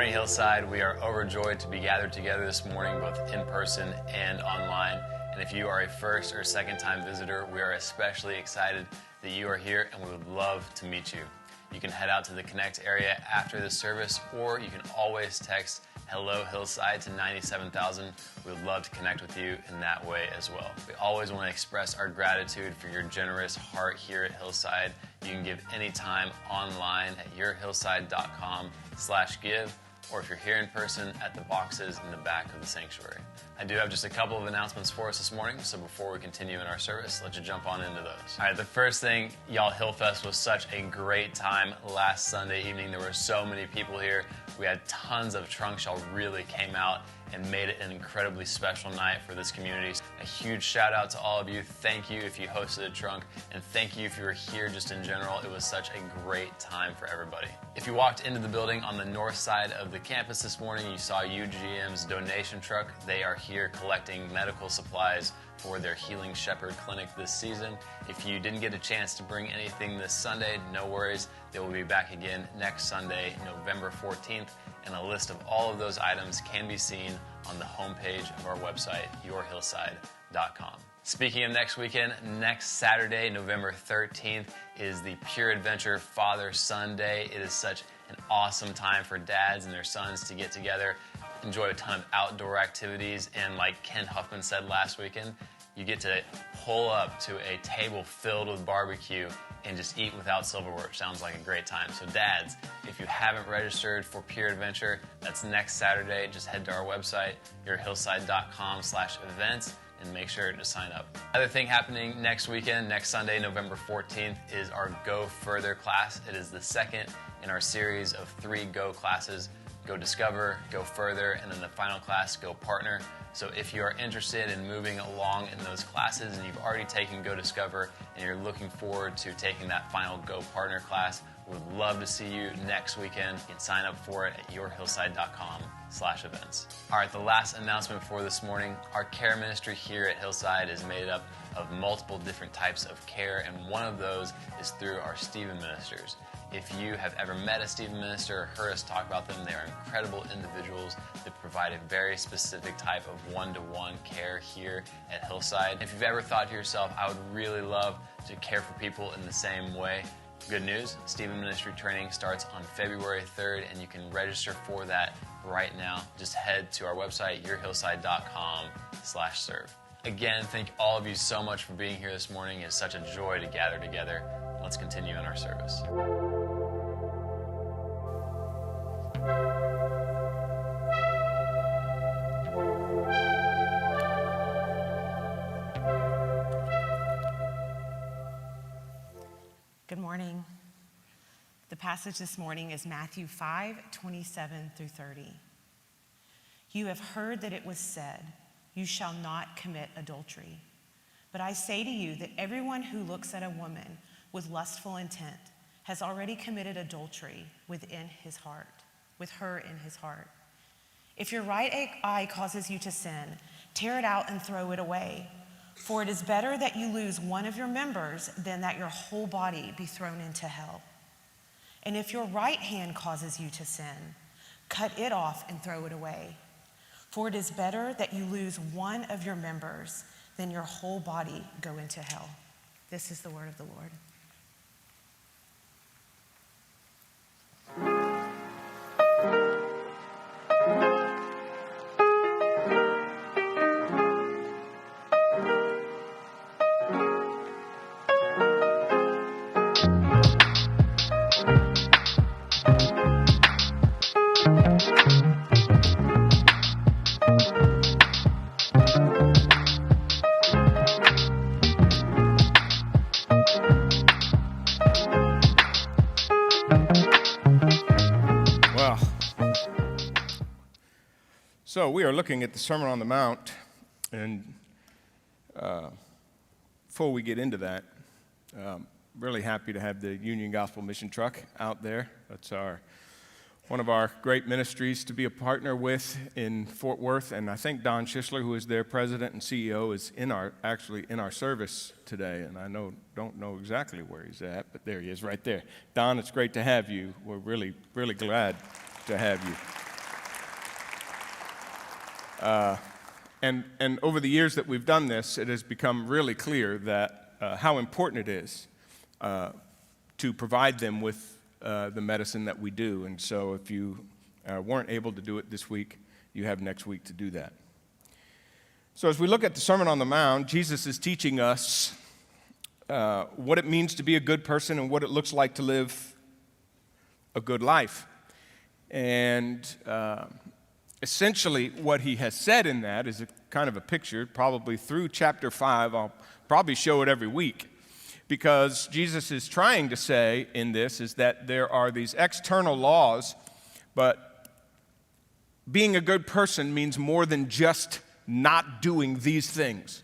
morning, Hillside. We are overjoyed to be gathered together this morning, both in person and online. And if you are a first or second time visitor, we are especially excited that you are here, and we would love to meet you. You can head out to the Connect area after the service, or you can always text Hello Hillside to 97,000. We would love to connect with you in that way as well. We always want to express our gratitude for your generous heart here at Hillside. You can give anytime online at yourhillside.com/give, or if you're here in person at the boxes in the back of the sanctuary. I do have just a couple of announcements for us this morning, so before we continue in our service, let's jump on into those. All right, the first thing, y'all, Hillfest was such a great time last Sunday evening. There were so many people here. We had tons of trunks. Y'all really came out and made it an incredibly special night for this community. A huge shout out to all of you. Thank you if you hosted a trunk, and thank you if you were here just in general. It was such a great time for everybody. If you walked into the building on the north side of the campus this morning, you saw UGM's donation truck. They are here collecting medical supplies for their Healing Shepherd Clinic this season. If you didn't get a chance to bring anything this Sunday, no worries. They will be back again next Sunday, November 14th, and a list of all of those items can be seen on the homepage of our website, yourhillside.com. Speaking of next weekend, next Saturday, November 13th, is the Pure Adventure Father-Son Day. It is such an awesome time for dads and their sons to get together, enjoy a ton of outdoor activities, and like Ken Huffman said last weekend, you get to pull up to a table filled with barbecue and just eat without silverware, which sounds like a great time. So dads, if you haven't registered for Pure Adventure, that's next Saturday. Just head to our website, yourhillside.com/events, and make sure to sign up. Another thing happening next weekend, next Sunday, November 14th, is our Go Further class. It is the second in our series of 3 Go classes: Go Discover, Go Further, and then the final class, Go Partner. So if you are interested in moving along in those classes and you've already taken Go Discover and you're looking forward to taking that final Go Partner class, we would love to see you next weekend. You can sign up for it at yourhillside.com/events. All right, the last announcement for this morning, our care ministry here at Hillside is made up of multiple different types of care, and one of those is through our Stephen ministers. If you have ever met a Stephen minister or heard us talk about them, they are incredible individuals that provide a very specific type of one-to-one care here at Hillside. If you've ever thought to yourself, I would really love to care for people in the same way, good news, Stephen Ministry Training starts on February 3rd, and you can register for that right now. Just head to our website, yourhillside.com/serve. Again, thank all of you so much for being here this morning. It's such a joy to gather together. Let's continue in our service. Good morning. The passage this morning is Matthew 5:27-30. You have heard that it was said, you shall not commit adultery. But I say to you that everyone who looks at a woman with lustful intent has already committed adultery with her in his heart. If your right eye causes you to sin, tear it out and throw it away. For it is better that you lose one of your members than that your whole body be thrown into hell. And if your right hand causes you to sin, cut it off and throw it away. For it is better that you lose one of your members than your whole body go into hell. This is the word of the Lord. So we are looking at the Sermon on the Mount, and before we get into that, really happy to have the Union Gospel Mission Truck out there. That's one of our great ministries to be a partner with in Fort Worth, and I think Don Schisler, who is their president and CEO, is actually in our service today, and I don't know exactly where he's at, but there he is right there. Don, it's great to have you. We're really, really glad to have you. And over the years that we've done this, it has become really clear that how important it is to provide them with the medicine that we do. And so if you weren't able to do it this week, you have next week to do that. So as we look at the Sermon on the Mount, Jesus is teaching us what it means to be a good person and what it looks like to live a good life. And essentially, what he has said in that is a kind of a picture, probably through chapter 5. I'll probably show it every week, because Jesus is trying to say in this is that there are these external laws, but being a good person means more than just not doing these things.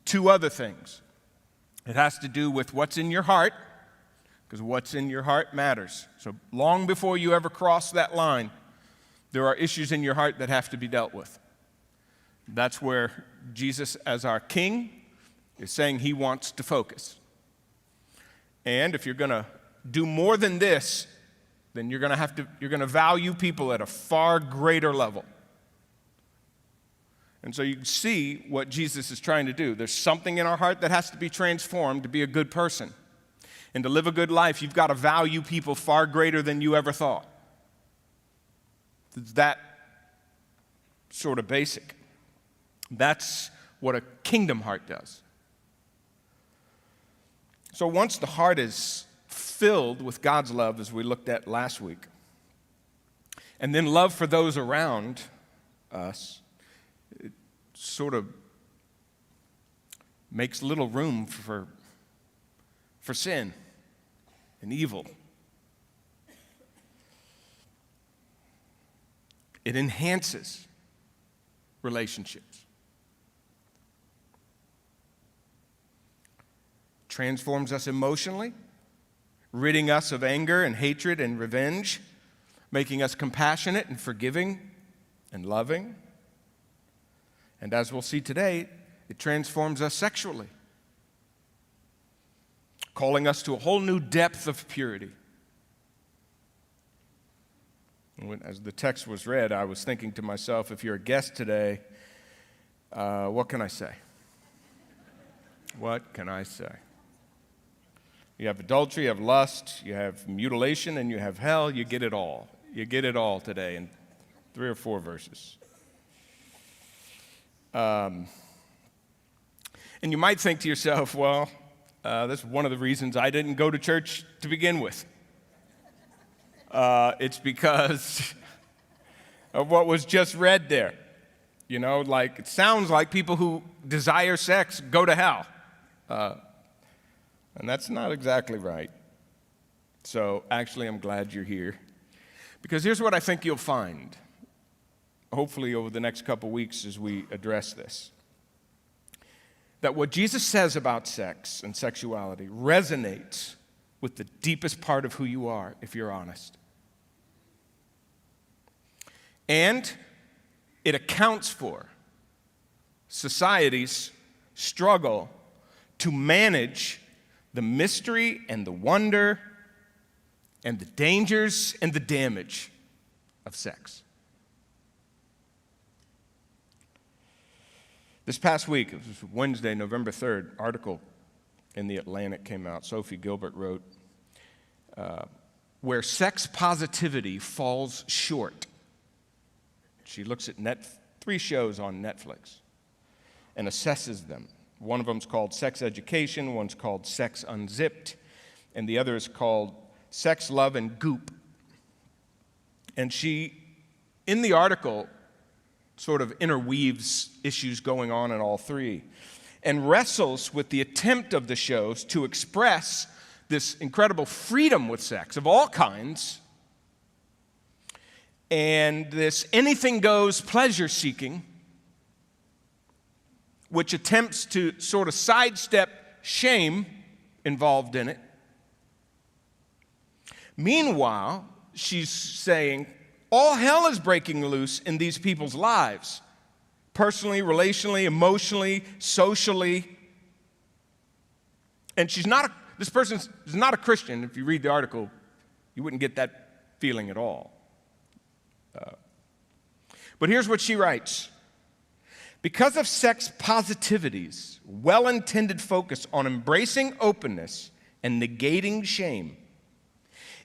2 other things. It has to do with what's in your heart, because what's in your heart matters. So long before you ever cross that line, there are issues in your heart that have to be dealt with. That's where Jesus, as our King, is saying he wants to focus. And if you're going to do more than this, then you're going to value people at a far greater level. And so you can see what Jesus is trying to do. There's something in our heart that has to be transformed to be a good person. And to live a good life, you've got to value people far greater than you ever thought. It's that sort of basic. That's what a kingdom heart does. So once the heart is filled with God's love, as we looked at last week, and then love for those around us, it sort of makes little room for sin and evil. It enhances relationships. Transforms us emotionally, ridding us of anger and hatred and revenge, making us compassionate and forgiving and loving. And as we'll see today, it transforms us sexually, calling us to a whole new depth of purity. As the text was read, I was thinking to myself, if you're a guest today, what can I say? What can I say? You have adultery, you have lust, you have mutilation, and you have hell. You get it all. You get it all today in 3 or 4 verses. And you might think to yourself, well, that's one of the reasons I didn't go to church to begin with. It's because of what was just read there. You know, like, it sounds like people who desire sex go to hell. And that's not exactly right. So actually, I'm glad you're here. Because here's what I think you'll find, hopefully over the next couple weeks as we address this. That what Jesus says about sex and sexuality resonates with the deepest part of who you are, if you're honest. And it accounts for society's struggle to manage the mystery and the wonder and the dangers and the damage of sex. This past week, it was Wednesday, November 3rd, article in the Atlantic came out. Sophie Gilbert wrote, where sex positivity falls short. She looks at 3 shows on Netflix and assesses them. One of them is called Sex Education, one's called Sex Unzipped, and the other is called Sex, Love, and Goop. And she, in the article, sort of interweaves issues going on in all 3 and wrestles with the attempt of the shows to express this incredible freedom with sex of all kinds and this anything-goes pleasure-seeking, which attempts to sort of sidestep shame involved in it. Meanwhile, she's saying all hell is breaking loose in these people's lives, personally, relationally, emotionally, socially. And this person is not a Christian. If you read the article, you wouldn't get that feeling at all. But here's what she writes. Because of sex positivity's well-intended focus on embracing openness and negating shame,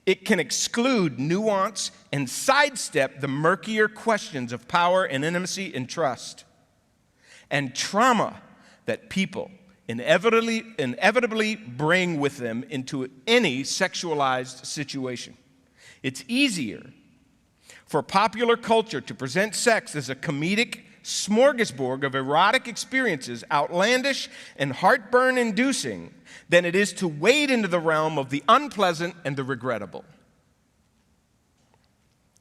it can exclude nuance and sidestep the murkier questions of power and intimacy and trust and trauma that people inevitably bring with them into any sexualized situation. It's easier for popular culture to present sex as a comedic smorgasbord of erotic experiences, outlandish and heartburn-inducing, than it is to wade into the realm of the unpleasant and the regrettable.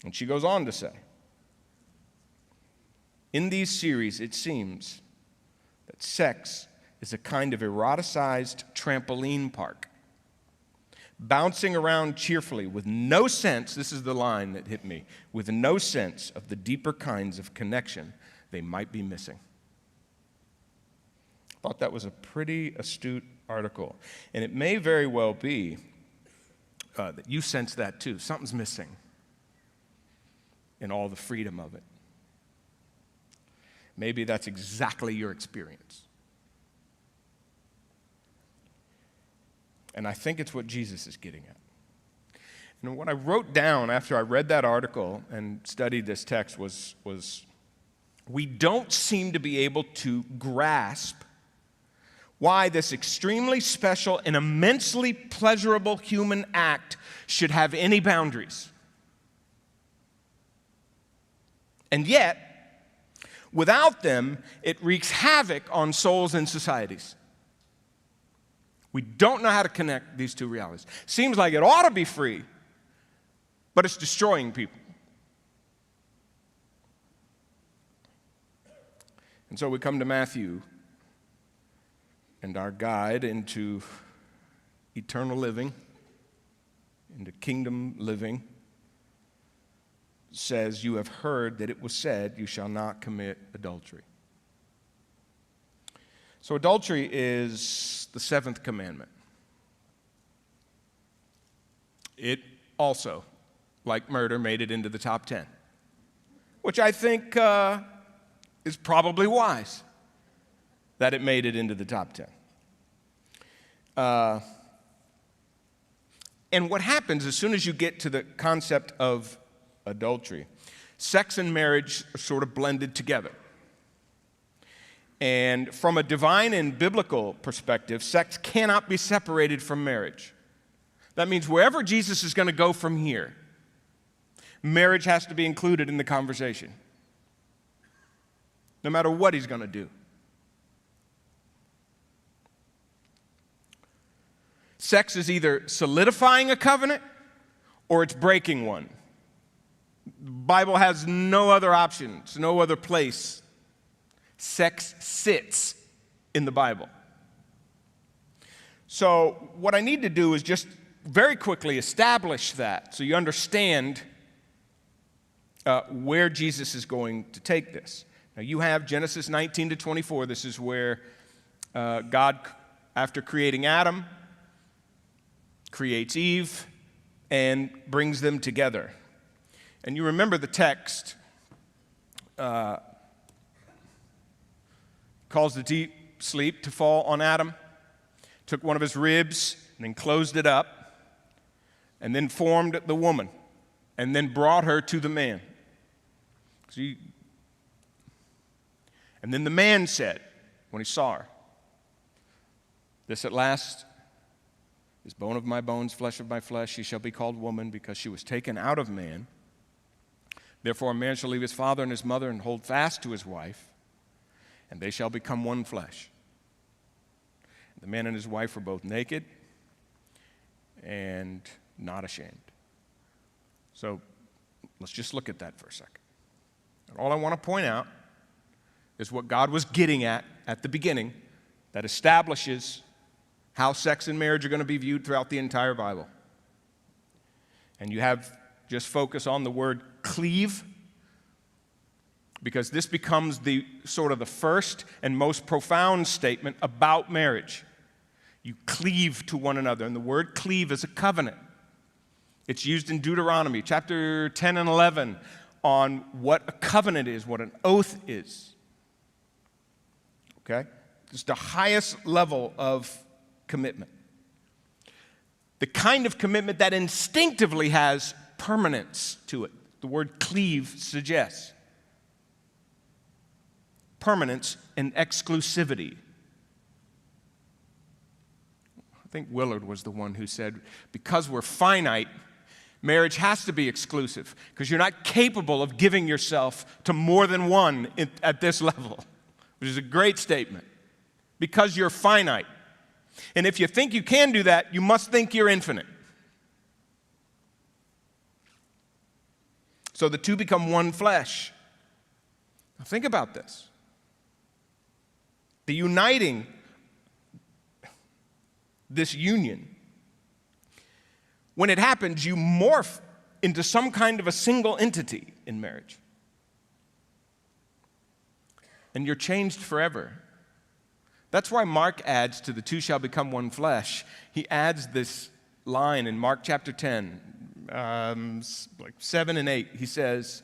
And she goes on to say, in these series, it seems that sex is a kind of eroticized trampoline park, bouncing around cheerfully with no sense, this is the line that hit me, with no sense of the deeper kinds of connection they might be missing. I thought that was a pretty astute article. And it may very well be that you sense that too. Something's missing in all the freedom of it. Maybe that's exactly your experience. And I think it's what Jesus is getting at. And what I wrote down after I read that article and studied this text was we don't seem to be able to grasp why this extremely special and immensely pleasurable human act should have any boundaries. And yet, without them, it wreaks havoc on souls and societies. We don't know how to connect these two realities. Seems like it ought to be free, but it's destroying people. And so we come to Matthew, and our guide into eternal living, into kingdom living, says, "You have heard that it was said, you shall not commit adultery." So adultery is the seventh commandment. It also, like murder, made it into the top 10, which I think is probably wise that it made it into the top 10. And what happens as soon as you get to the concept of adultery, sex and marriage are sort of blended together. And from a divine and biblical perspective, sex cannot be separated from marriage. That means wherever Jesus is going to go from here, marriage has to be included in the conversation, no matter what he's going to do. Sex is either solidifying a covenant or it's breaking one. The Bible has no other options, no other place. Sex sits in the Bible. So what I need to do is just very quickly establish that so you understand where Jesus is going to take this. Now you have Genesis 19 to 24. This is where God, after creating Adam, creates Eve and brings them together. And you remember the text calls the deep sleep to fall on Adam, took one of his ribs and then closed it up, and then formed the woman, and then brought her to the man. And then the man said, when he saw her, "This at last is bone of my bones, flesh of my flesh. She shall be called woman, because she was taken out of man. Therefore a man shall leave his father and his mother and hold fast to his wife, and they shall become one flesh." The man and his wife were both naked and not ashamed. So let's just look at that for a second. And all I want to point out is what God was getting at the beginning that establishes how sex and marriage are going to be viewed throughout the entire Bible. And you have just focus on the word cleave, because this becomes the sort of the first and most profound statement about marriage. You cleave to one another, and the word cleave is a covenant. It's used in Deuteronomy chapter 10 and 11 on what a covenant is, what an oath is. Okay? It's the highest level of commitment. The kind of commitment that instinctively has permanence to it. The word cleave suggests permanence and exclusivity. I think Willard was the one who said, because we're finite, marriage has to be exclusive, because you're not capable of giving yourself to more than one at this level, which is a great statement. Because you're finite. And if you think you can do that, you must think you're infinite. So the two become one flesh. Now think about this. The uniting, this union, when it happens, you morph into some kind of a single entity in marriage. And you're changed forever. That's why Mark adds to the two shall become one flesh. He adds this line in Mark chapter 10, like 7 and 8. He says,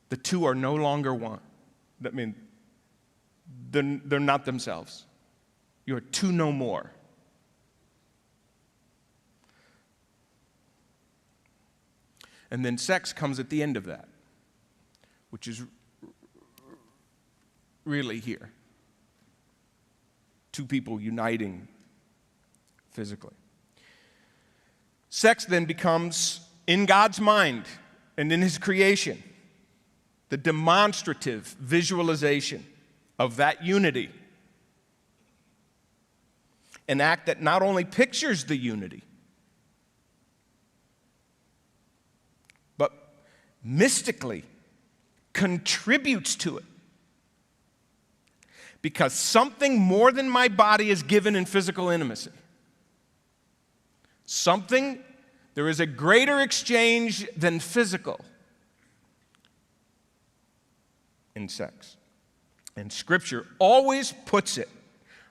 the two are no longer one, I mean, they're not themselves. You're two no more. And then sex comes at the end of that, which is really here. Two people uniting physically. Sex then becomes, in God's mind and in His creation, the demonstrative visualization of that unity. An act that not only pictures the unity, but mystically contributes to it. Because something more than my body is given in physical intimacy. There is a greater exchange than physical in sex. And Scripture always puts it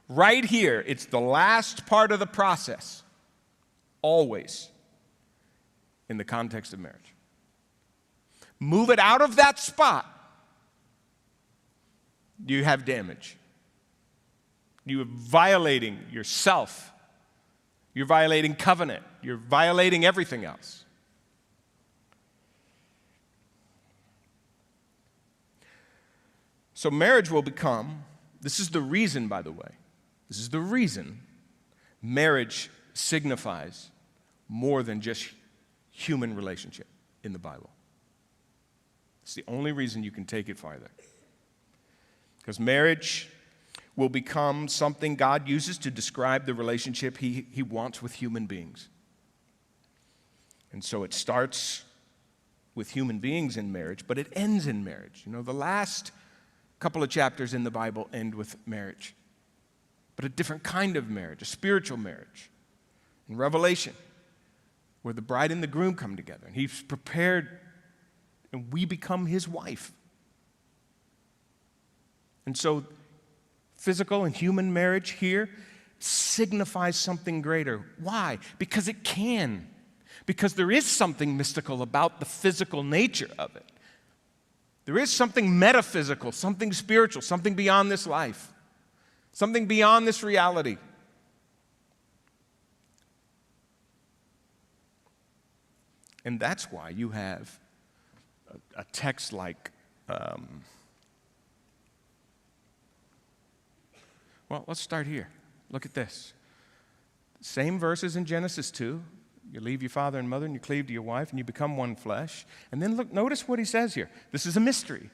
right here. It's the last part of the process. Always in the context of marriage. Move it out of that spot, you have damage. You are violating yourself. You're violating covenant. You're violating everything else. So marriage will become, this is the reason, by the way, this is the reason marriage signifies more than just human relationship in the Bible. It's the only reason you can take it farther. Because marriage will become something God uses to describe the relationship He wants with human beings. And so it starts with human beings in marriage, but it ends in marriage. You know, the last couple of chapters in the Bible end with marriage, but a different kind of marriage, a spiritual marriage. In Revelation, where the bride and the groom come together, and He's prepared, and we become His wife. And so physical and human marriage here signifies something greater. Why? Because it can. Because there is something mystical about the physical nature of it. There is something metaphysical, something spiritual, something beyond this life, something beyond this reality. And that's why you have a text like, well, let's start here. Look at this. Same verses in Genesis 2. You leave your father and mother and you cleave to your wife and you become one flesh. And then look, notice what he says here. This is a mystery.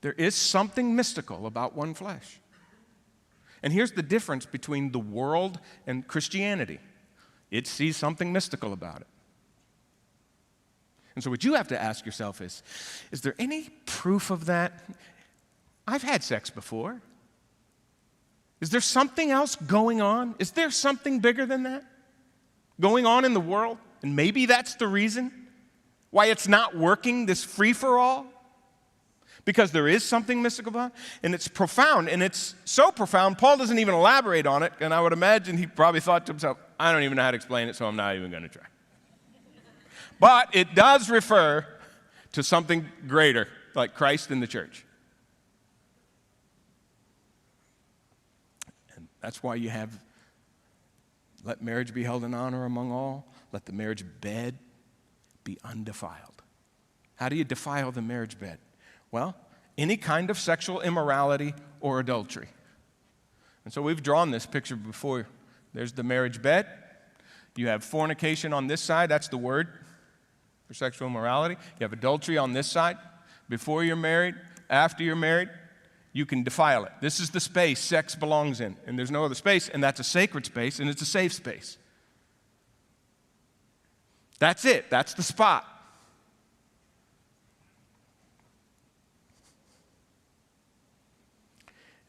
There is something mystical about one flesh. And here's the difference between the world and Christianity. It sees something mystical about it. And so what you have to ask yourself is there any proof of that? I've had sex before. Is there something else going on? Is there something bigger than that going on in the world? And maybe that's the reason why it's not working, this free-for-all. Because there is something mystical about it, and it's profound, and it's so profound, Paul doesn't even elaborate on it, and I would imagine he probably thought to himself, I don't even know how to explain it, so I'm not even going to try. But it does refer to something greater, like Christ and the church. And that's why you have, let marriage be held in honor among all, let the marriage bed be undefiled. How do you defile the marriage bed? Well, any kind of sexual immorality or adultery. And so we've drawn this picture before. There's the marriage bed. You have fornication on this side. That's the word for sexual immorality. You have adultery on this side. Before you're married, after you're married, you can defile it. This is the space sex belongs in. And there's no other space, and that's a sacred space, and it's a safe space. That's it. That's the spot.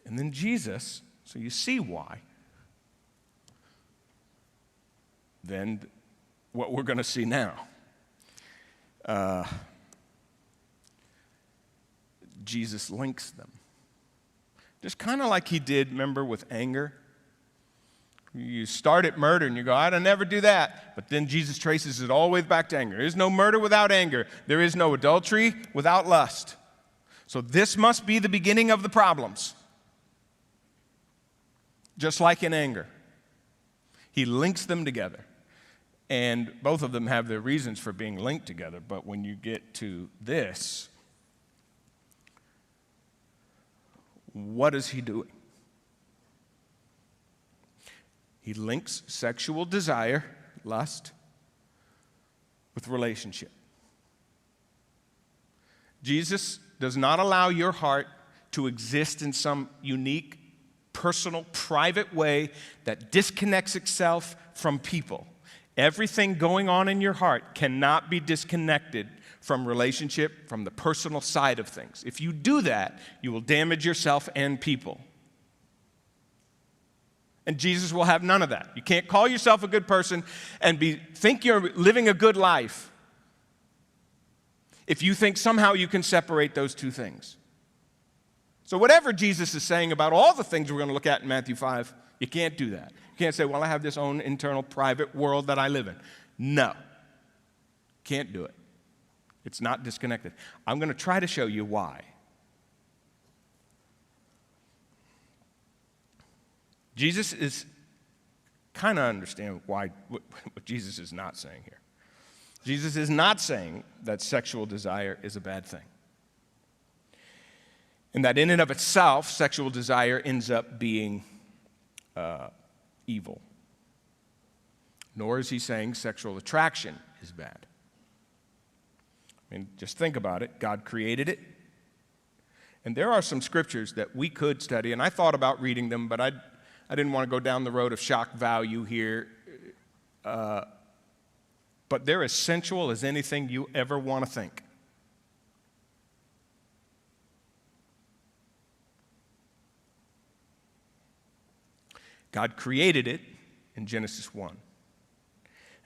And then Jesus, so you see why. Then what we're going to see now. Jesus links them. Just kind of like he did, remember, with anger. You start at murder and you go, I'd never do that. But then Jesus traces it all the way back to anger. There is no murder without anger. There is no adultery without lust. So this must be the beginning of the problems. Just like in anger. He links them together. And both of them have their reasons for being linked together. But when you get to this, what is he doing? He links sexual desire, lust, with relationship. Jesus does not allow your heart to exist in some unique, personal, private way that disconnects itself from people. Everything going on in your heart cannot be disconnected from relationship, from the personal side of things. If you do that, you will damage yourself and people. And Jesus will have none of that. You can't call yourself a good person and think you're living a good life if you think somehow you can separate those two things. So whatever Jesus is saying about all the things we're going to look at in Matthew 5, you can't do that. You can't say, well, I have this own internal private world that I live in. No. Can't do it. It's not disconnected. I'm going to try to show you why. Jesus is kind of understand why what Jesus is not saying here. Jesus is not saying that sexual desire is a bad thing. And that in and of itself, sexual desire ends up being evil. Nor is he saying sexual attraction is bad. I mean, just think about it. God created it. And there are some scriptures that we could study, and I thought about reading them, but I didn't want to go down the road of shock value here. But they're as sensual as anything you ever want to think. God created it in Genesis 1.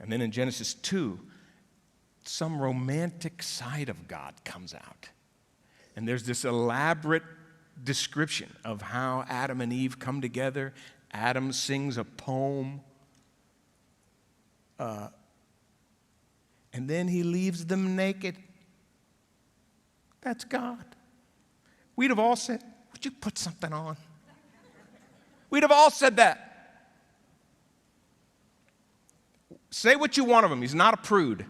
And then in Genesis 2, some romantic side of God comes out. And there's this elaborate description of how Adam and Eve come together. Adam sings a poem. And then he leaves them naked. That's God. We'd have all said, would you put something on? We'd have all said that. Say what you want of him. He's not a prude.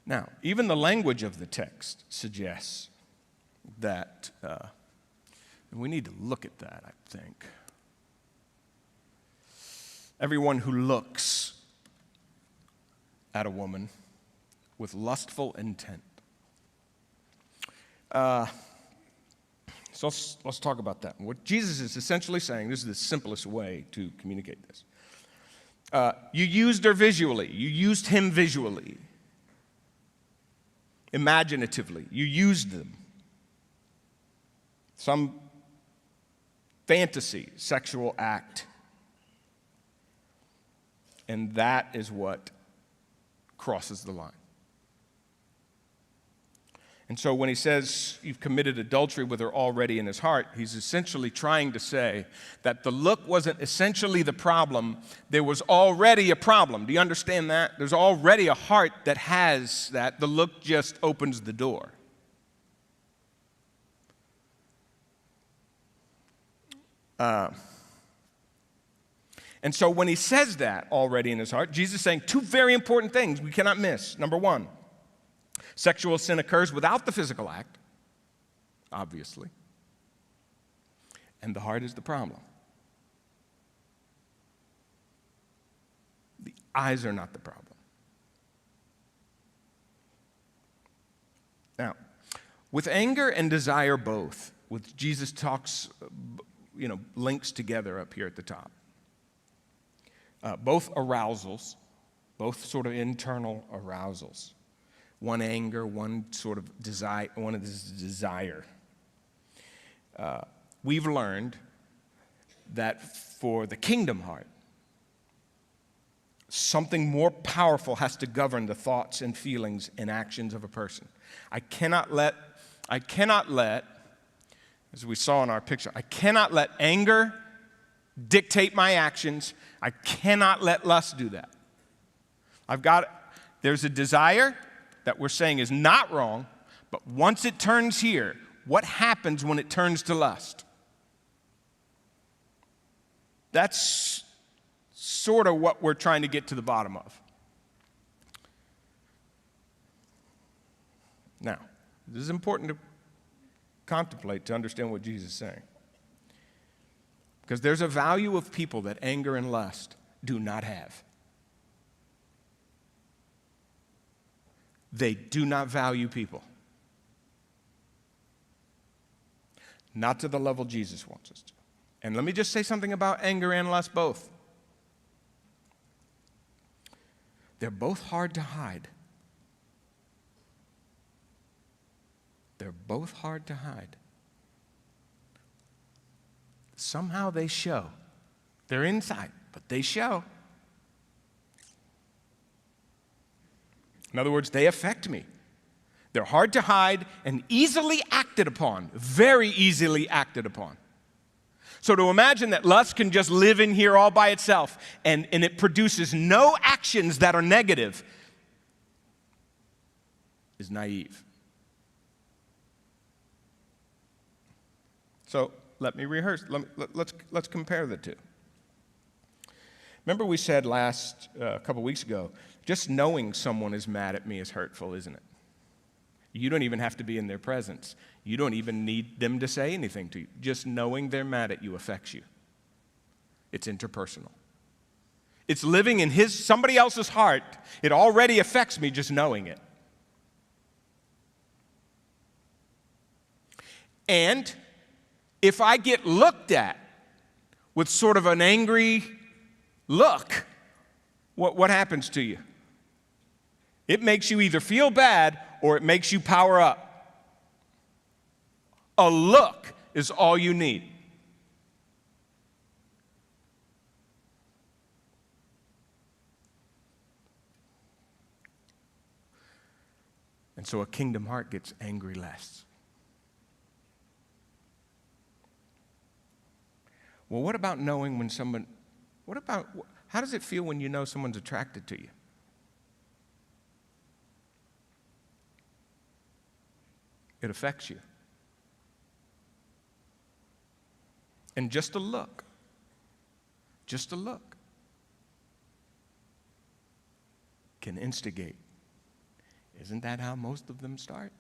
Now, even the language of the text suggests that, and we need to look at that, I think. Everyone who looks at a woman with lustful intent. So let's talk about that. What Jesus is essentially saying, this is the simplest way to communicate this. You used her visually. You used him visually. Imaginatively. You used them. Some fantasy, sexual act. And that is what crosses the line. And so when he says you've committed adultery with her already in his heart, he's essentially trying to say that the look wasn't essentially the problem. There was already a problem. Do you understand that? There's already a heart that has that. The look just opens the door. And so when he says that already in his heart, Jesus is saying two very important things we cannot miss. Number one, sexual sin occurs without the physical act, obviously. And the heart is the problem. The eyes are not the problem. Now, with anger and desire both, with Jesus talks, links together up here at the top. Both arousals, both sort of internal arousals. One anger, one sort of desire, one is desire. We've learned that for the kingdom heart, something more powerful has to govern the thoughts and feelings and actions of a person. I cannot let as we saw in our picture. I cannot let anger dictate my actions. I cannot let lust do that. There's a desire that we're saying is not wrong, but once it turns here, what happens when it turns to lust? That's sort of what we're trying to get to the bottom of. Now, this is important to contemplate to understand what Jesus is saying. Because there's a value of people that anger and lust do not have. They do not value people. Not to the level Jesus wants us to. And let me just say something about anger and lust both. They're both hard to hide. They're both hard to hide. Somehow they show. They're inside, but they show. In other words, they affect me. They're hard to hide and easily acted upon, very easily acted upon. So to imagine that lust can just live in here all by itself and it produces no actions that are negative is naive. So let me rehearse. Let's compare the two. Remember we said a couple weeks ago, just knowing someone is mad at me is hurtful, isn't it? You don't even have to be in their presence. You don't even need them to say anything to you. Just knowing they're mad at you affects you. It's interpersonal. It's living in somebody else's heart. It already affects me just knowing it. And if I get looked at with sort of an angry look, what happens to you? It makes you either feel bad or it makes you power up. A look is all you need. And so a kingdom heart gets angry less. Well, what about knowing when how does it feel when you know someone's attracted to you? It affects you. And just a look can instigate. Isn't that how most of them start?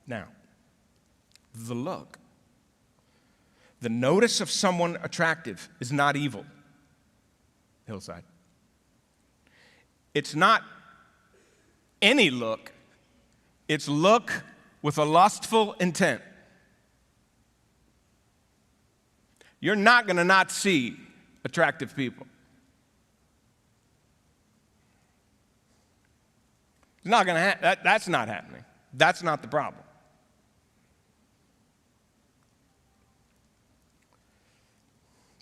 Now, the look, the notice of someone attractive is not evil, Hillside. It's not any look. It's look with a lustful intent. You're not going to not see attractive people. It's not going to that's not happening. That's not the problem.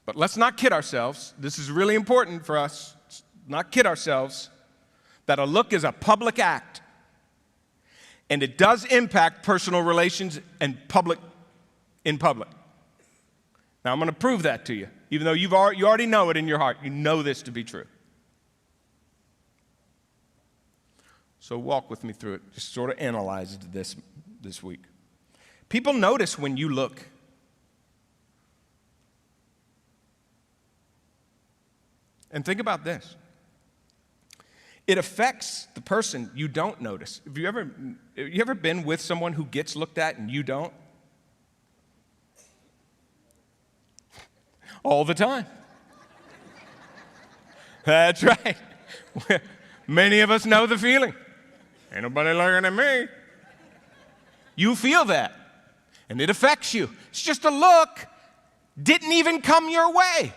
But let's not kid ourselves. This is really important for us. Let's not kid ourselves that a look is a public act. And it does impact personal relations and in public. Now, I'm going to prove that to you, even though you already know it in your heart. You know this to be true. So walk with me through it. Just sort of analyze this week. People notice when you look. And think about this. It affects the person you don't notice. Have you ever been with someone who gets looked at and you don't? All the time. That's right. Many of us know the feeling. Ain't nobody looking at me. You feel that, and it affects you. It's just a look. Didn't even come your way.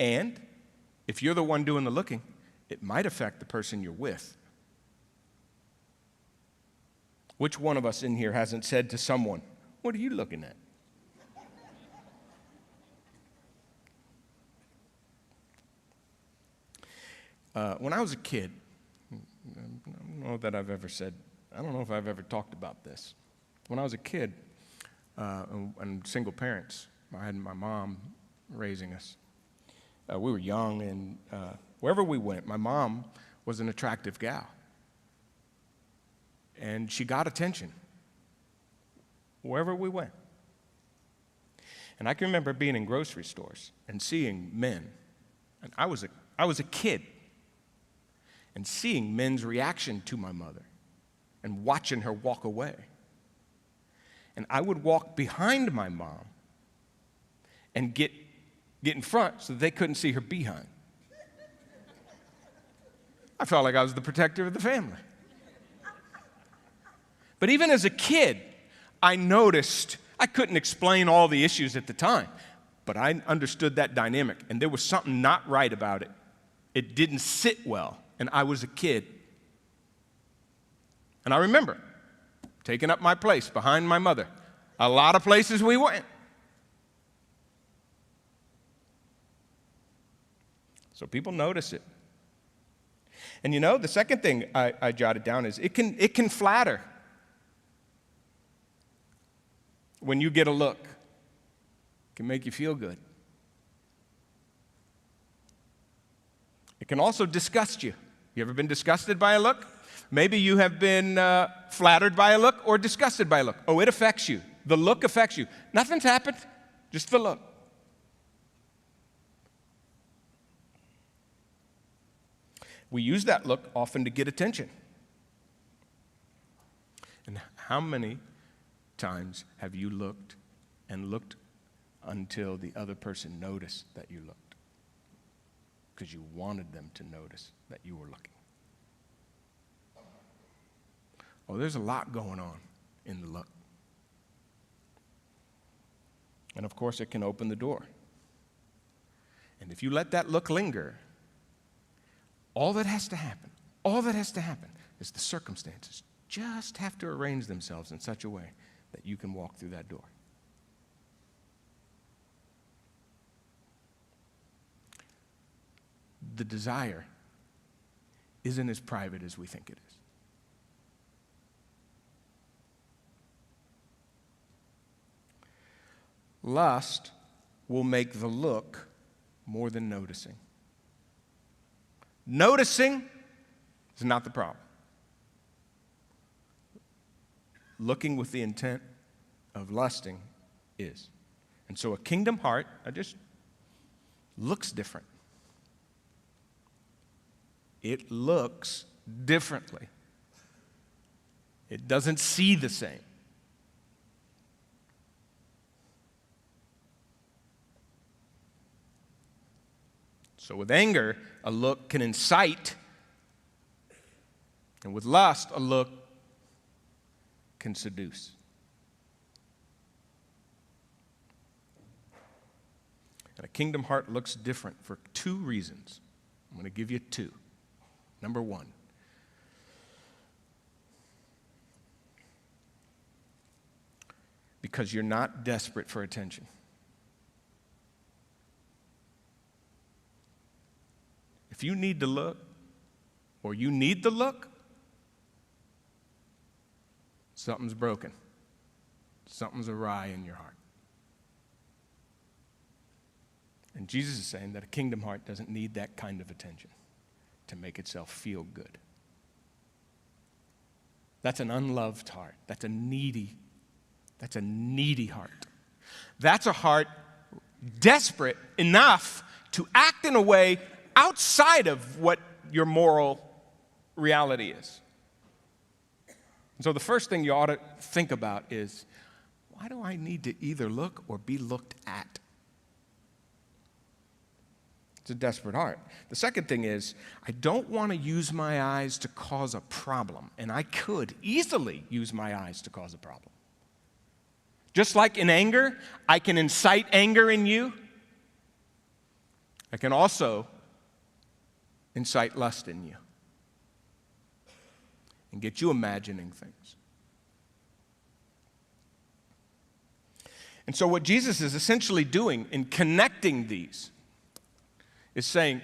And if you're the one doing the looking, it might affect the person you're with. Which one of us in here hasn't said to someone, "What are you looking at?" When I was a kid, I don't know if I've ever talked about this. When I was a kid, and single parents, I had my mom raising us. We were young, and wherever we went, my mom was an attractive gal. And she got attention wherever we went. And I can remember being in grocery stores and seeing men. And I was a kid. And seeing men's reaction to my mother and watching her walk away. And I would walk behind my mom and get in front so that they couldn't see her behind. I felt like I was the protector of the family. But even as a kid, I noticed, I couldn't explain all the issues at the time, but I understood that dynamic, and there was something not right about it. It didn't sit well, and I was a kid. And I remember taking up my place behind my mother. A lot of places we went. So people notice it. And the second thing I jotted down is it can flatter. When you get a look, it can make you feel good. It can also disgust you. You ever been disgusted by a look? Maybe you have been flattered by a look or disgusted by a look. Oh, it affects you. The look affects you. Nothing's happened, just the look. We use that look often to get attention. And how many times have you looked and looked until the other person noticed that you looked? Because you wanted them to notice that you were looking. Oh, there's a lot going on in the look. And of course, it can open the door. And if you let that look linger, all that has to happen is the circumstances just have to arrange themselves in such a way that you can walk through that door. The desire isn't as private as we think it is. Lust will make the look more than noticing. Noticing is not the problem. Looking with the intent of lusting is. And so a kingdom heart just looks different. It looks differently. It doesn't see the same. So with anger, a look can incite, and with lust, a look can seduce. And a kingdom heart looks different for two reasons. I'm going to give you two. Number one, because you're not desperate for attention. If you need to look, or you need the look, something's broken. Something's awry in your heart. And Jesus is saying that a kingdom heart doesn't need that kind of attention to make itself feel good. That's an unloved heart. That's a needy heart. That's a heart desperate enough to act in a way outside of what your moral reality is. And so the first thing you ought to think about is, why do I need to either look or be looked at? It's a desperate heart. The second thing is, I don't want to use my eyes to cause a problem. And I could easily use my eyes to cause a problem. Just like in anger, I can incite anger in you. I can also incite lust in you and get you imagining things. And so what Jesus is essentially doing in connecting these is saying,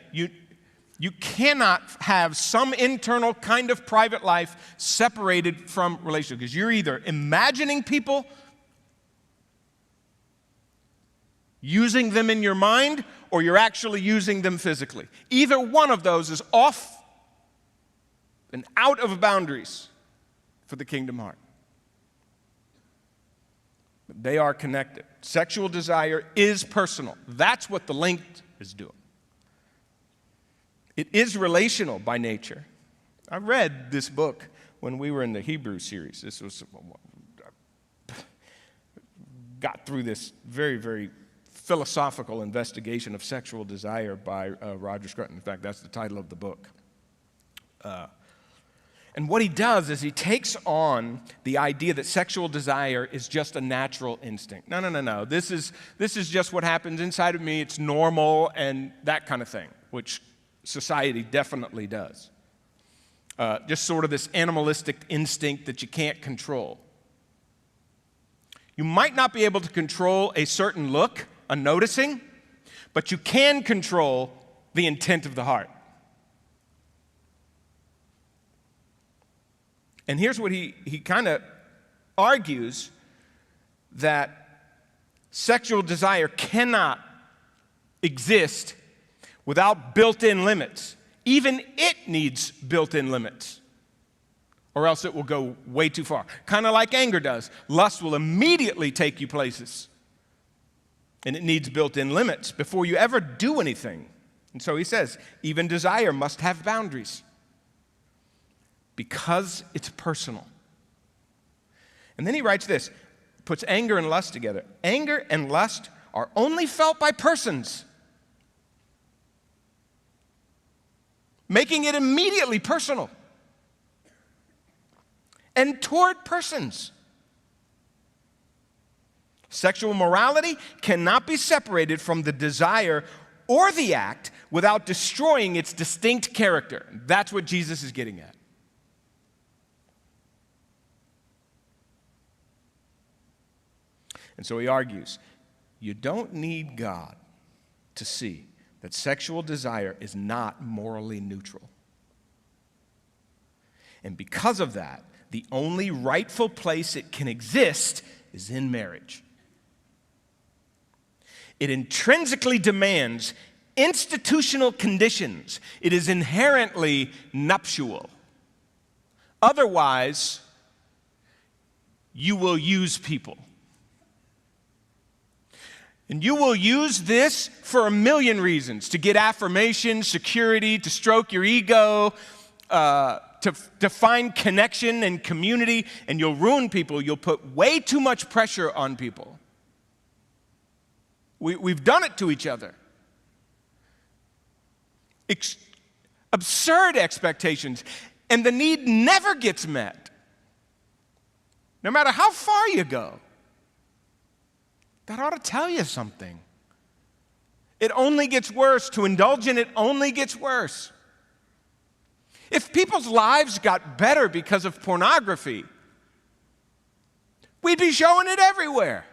You cannot have some internal kind of private life separated from relationship, because you're either imagining people, using them in your mind, or you're actually using them physically. Either one of those is off and out of boundaries for the kingdom heart. But they are connected. Sexual desire is personal. That's what the link is doing. It is relational by nature. I read this book when we were in the Hebrew series. Got through this very, very philosophical investigation of sexual desire by Roger Scruton. In fact, that's the title of the book. And what he does is he takes on the idea that sexual desire is just a natural instinct. No. This is just what happens inside of me. It's normal and that kind of thing, which society definitely does. Just sort of this animalistic instinct that you can't control. You might not be able to control a certain look, a noticing, but you can control the intent of the heart. And here's what he kind of argues, that sexual desire cannot exist without built-in limits. Even it needs built-in limits, or else it will go way too far. Kind of like anger does. Lust will immediately take you places, and it needs built-in limits before you ever do anything. And so he says, even desire must have boundaries because it's personal. And then he writes this, puts anger and lust together. Anger and lust are only felt by persons, making it immediately personal and toward persons. Sexual morality cannot be separated from the desire or the act without destroying its distinct character. That's what Jesus is getting at. And so he argues, you don't need God to see that sexual desire is not morally neutral. And because of that, the only rightful place it can exist is in marriage. It intrinsically demands institutional conditions. It is inherently nuptial. Otherwise, you will use people. And you will use this for a million reasons: to get affirmation, security, to stroke your ego, to find connection and community, and you'll ruin people. You'll put way too much pressure on people. We've done it to each other. Absurd expectations, and the need never gets met, no matter how far you go. That ought to tell you something. It only gets worse. To indulge in it only gets worse. If people's lives got better because of pornography, we'd be showing it everywhere.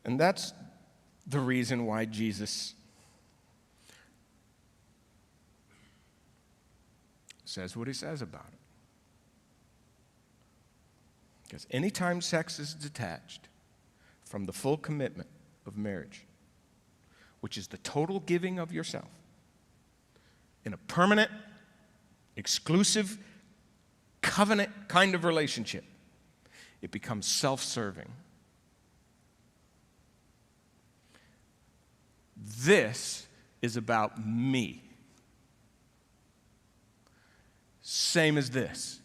And that's the reason why Jesus says what he says about it. Because anytime sex is detached from the full commitment of marriage, which is the total giving of yourself in a permanent, exclusive, covenant kind of relationship, it becomes self-serving. This is about me. Same as this.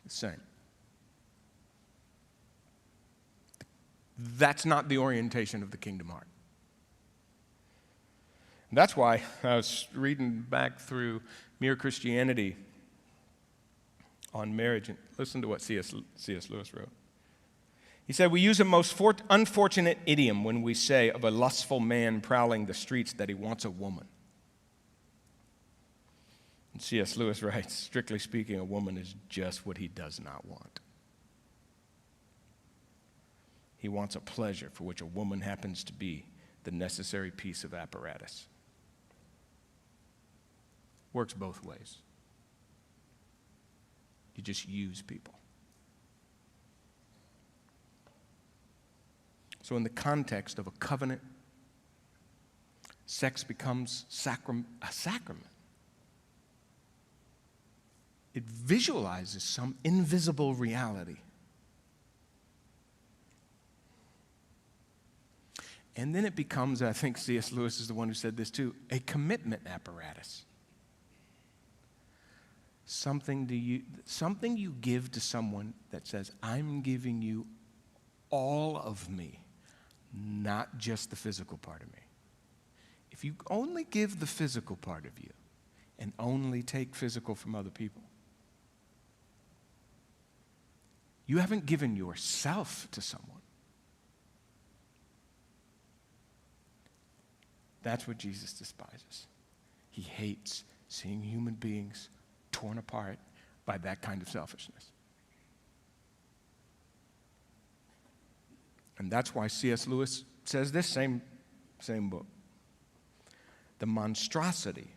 The same. That's not the orientation of the kingdom heart. And that's why I was reading back through Mere Christianity on marriage, and listen to what C.S. Lewis wrote. He said, we use a most unfortunate idiom when we say of a lustful man prowling the streets that he wants a woman. C.S. Lewis writes, strictly speaking, a woman is just what he does not want. He wants a pleasure for which a woman happens to be the necessary piece of apparatus. Works both ways. You just use people. So in the context of a covenant, sex becomes a sacrament. It visualizes some invisible reality. And then it becomes, I think C.S. Lewis is the one who said this too, a commitment apparatus. Something you give to someone that says, I'm giving you all of me, not just the physical part of me. If you only give the physical part of you and only take physical from other people, you haven't given yourself to someone. That's what Jesus despises. He hates seeing human beings torn apart by that kind of selfishness. And that's why C.S. Lewis says this same book. The monstrosity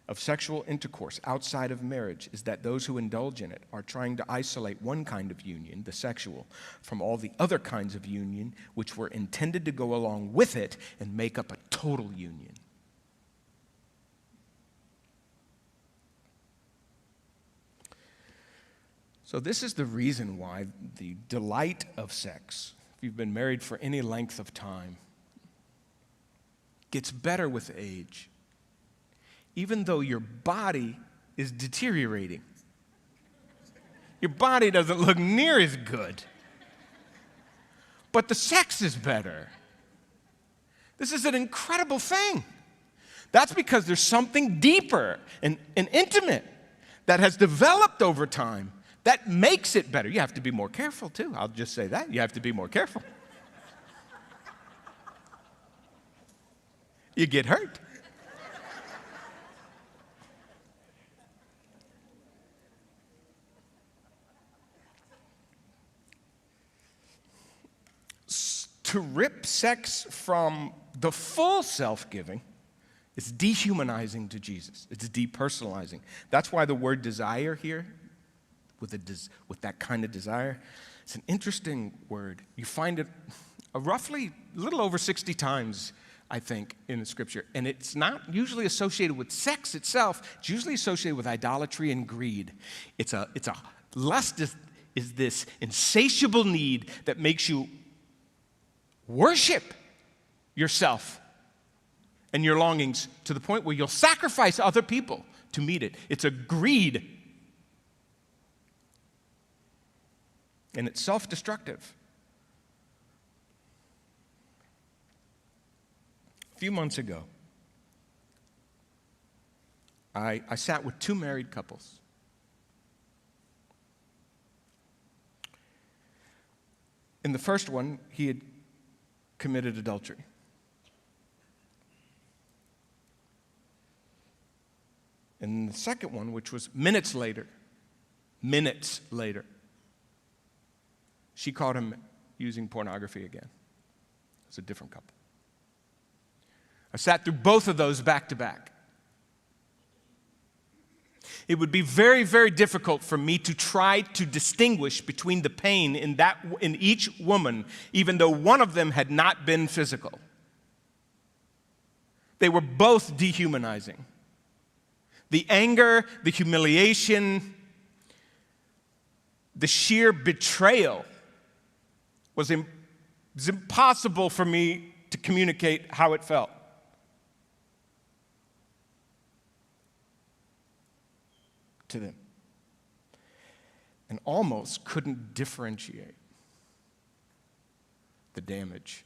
of sexual intercourse outside of marriage is that those who indulge in it are trying to isolate one kind of union, the sexual, from all the other kinds of union which were intended to go along with it and make up a total union. So this is the reason why the delight of sex, if you've been married for any length of time, gets better with age, even though your body is deteriorating. Your body doesn't look near as good, but the sex is better. This is an incredible thing. That's because there's something deeper and intimate that has developed over time that makes it better. You have to be more careful, too. I'll just say that. You have to be more careful. You get hurt. To rip sex from the full self-giving is dehumanizing to Jesus. It's depersonalizing. That's why the word desire here, with that kind of desire, it's an interesting word. You find it roughly a little over 60 times, I think, in the Scripture. And it's not usually associated with sex itself. It's usually associated with idolatry and greed. It's a lust is this insatiable need that makes you worship yourself and your longings to the point where you'll sacrifice other people to meet it. It's a greed. And it's self-destructive. A few months ago, I sat with two married couples. In the first one, he had committed adultery. And the second one, which was minutes later, she caught him using pornography again. It was a different couple. I sat through both of those back to back. It would be very, very difficult for me to try to distinguish between the pain in each woman, even though one of them had not been physical. They were both dehumanizing. The anger, the humiliation, the sheer betrayal was impossible for me to communicate how it felt. To them. And almost couldn't differentiate the damage.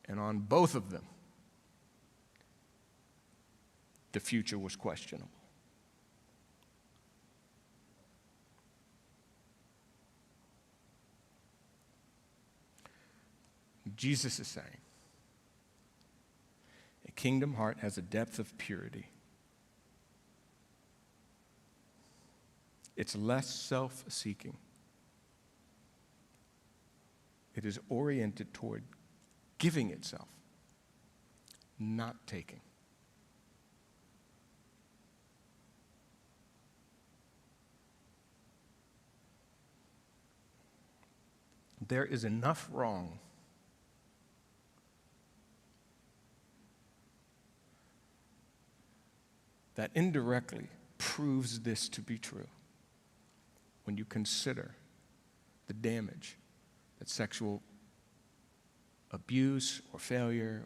And on both of them, the future was questionable. Jesus is saying, it kingdom heart has a depth of purity. It's less self-seeking. It is oriented toward giving itself, not taking. There is enough wrong that indirectly proves this to be true when you consider the damage that sexual abuse or failure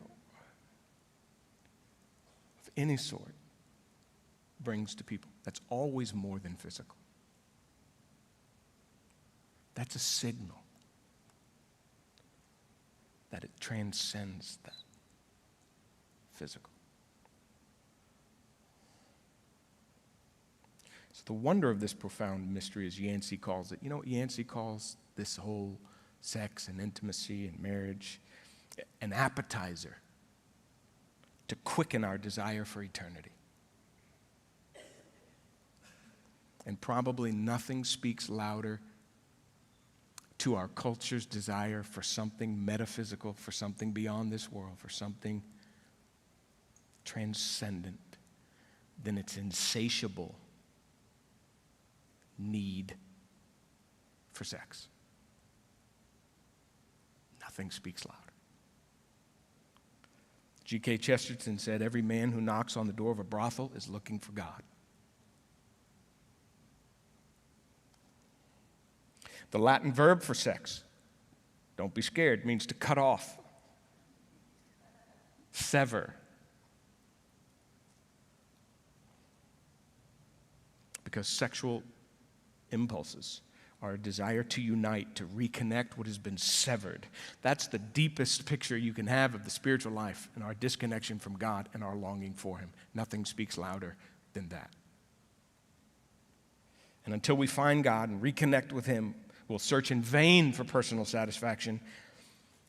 of any sort brings to people. That's always more than physical. That's a signal that it transcends that physical. So the wonder of this profound mystery, as Yancey calls it, you know what Yancey calls this whole sex and intimacy and marriage? An appetizer to quicken our desire for eternity. And probably nothing speaks louder to our culture's desire for something metaphysical, for something beyond this world, for something transcendent than its insatiable need for sex. Nothing speaks louder. G.K. Chesterton said, "Every man who knocks on the door of a brothel is looking for God." The Latin verb for sex, don't be scared, means to cut off, sever. Because sexual impulses are a desire to unite, to reconnect what has been severed. That's the deepest picture you can have of the spiritual life and our disconnection from God and our longing for Him. Nothing speaks louder than that. And until we find God and reconnect with Him, we'll search in vain for personal satisfaction.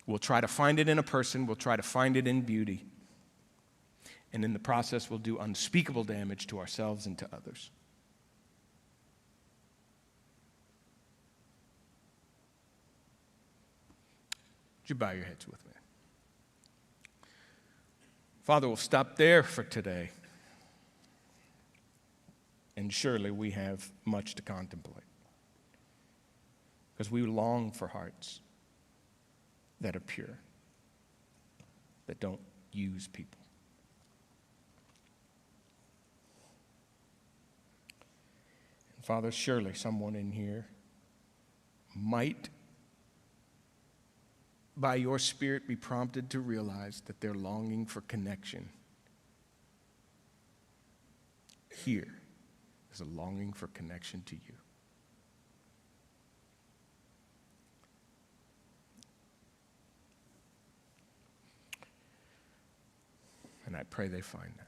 We'll try to find it in a person. We'll try to find it in beauty. And in the process, we'll do unspeakable damage to ourselves and to others. Would you bow your heads with me? Father, we'll stop there for today. And surely we have much to contemplate. Because we long for hearts that are pure, that don't use people. And Father, surely someone in here might, by your Spirit, be prompted to realize that their longing for connection here is a longing for connection to you. And I pray they find that.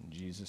In Jesus'